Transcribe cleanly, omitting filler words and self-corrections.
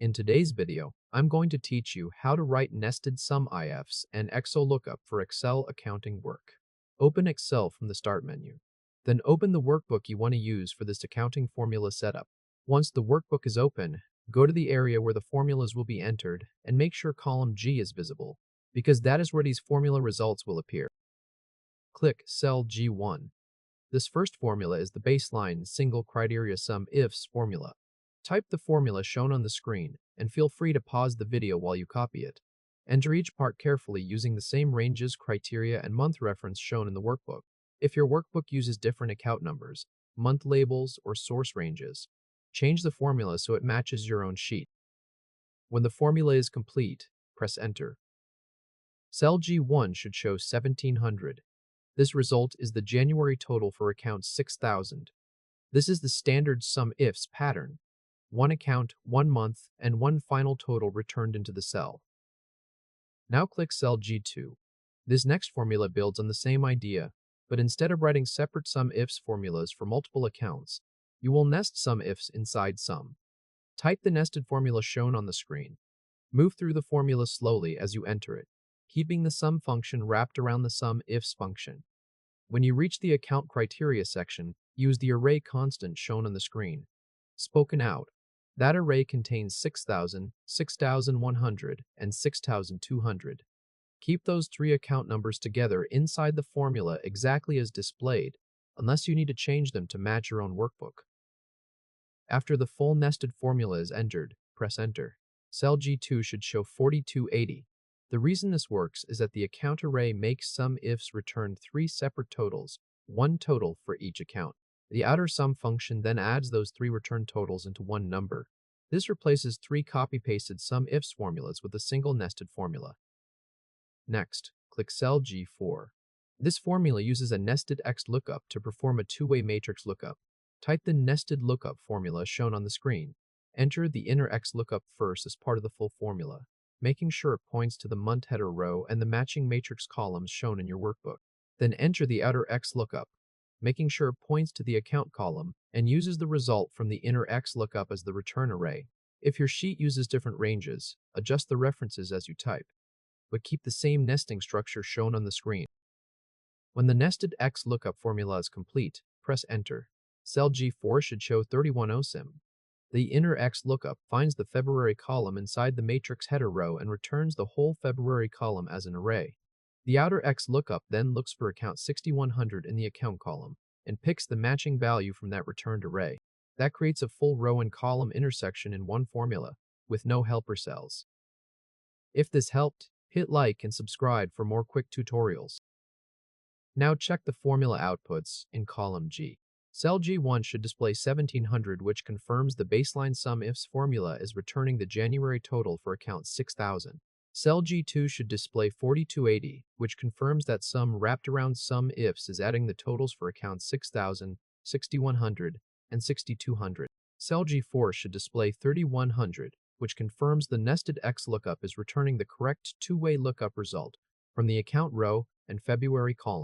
In today's video, I'm going to teach you how to write nested SUMIFS and XLOOKUP for Excel accounting work. Open Excel from the Start menu. Then open the workbook you want to use for this accounting formula setup. Once the workbook is open, go to the area where the formulas will be entered and make sure column G is visible, because that is where these formula results will appear. Click cell G1. This first formula is the baseline single criteria SUMIFS formula. Type the formula shown on the screen and feel free to pause the video while you copy it. Enter each part carefully using the same ranges, criteria, and month reference shown in the workbook. If your workbook uses different account numbers, month labels, or source ranges, change the formula so it matches your own sheet. When the formula is complete, press Enter. Cell G1 should show 1700. This result is the January total for account 6000. This is the standard SUMIFS pattern. One account, 1 month, and one final total returned into the cell. Now click cell G2. This next formula builds on the same idea, but instead of writing separate SUMIFS formulas for multiple accounts, you will nest SUMIFS inside SUM. Type the nested formula shown on the screen. Move through the formula slowly as you enter it, keeping the SUM function wrapped around the SUMIFS function. When you reach the account criteria section, use the array constant shown on the screen. Spoken out, that array contains 6,000, 6,100, and 6,200. Keep those three account numbers together inside the formula exactly as displayed, unless you need to change them to match your own workbook. After the full nested formula is entered, press Enter. Cell G2 should show 4280. The reason this works is that the account array makes SUMIFS return three separate totals, one total for each account. The outer sum function then adds those three return totals into one number. This replaces three copy-pasted SUMIFS formulas with a single nested formula. Next, click cell G4. This formula uses a nested XLOOKUP to perform a two-way matrix lookup. Type the nested lookup formula shown on the screen. Enter the inner XLOOKUP first as part of the full formula, making sure it points to the month header row and the matching matrix columns shown in your workbook. Then enter the outer XLOOKUP, making sure it points to the account column and uses the result from the inner XLOOKUP as the return array. If your sheet uses different ranges, adjust the references as you type, but keep the same nesting structure shown on the screen. When the nested XLOOKUP formula is complete, press Enter. Cell G4 should show 3100. The inner XLOOKUP finds the February column inside the matrix header row and returns the whole February column as an array. The outer XLOOKUP then looks for account 6100 in the account column and picks the matching value from that returned array. That creates a full row and column intersection in one formula, with no helper cells. If this helped, hit like and subscribe for more quick tutorials. Now check the formula outputs in column G. Cell G1 should display 1700, which confirms the baseline SUMIFS formula is returning the January total for account 6000. Cell G2 should display 4280, which confirms that SUM wrapped around SUMIFS is adding the totals for accounts 6000, 6100, and 6200. Cell G4 should display 3100, which confirms the nested XLOOKUP is returning the correct two-way lookup result from the account row and February column.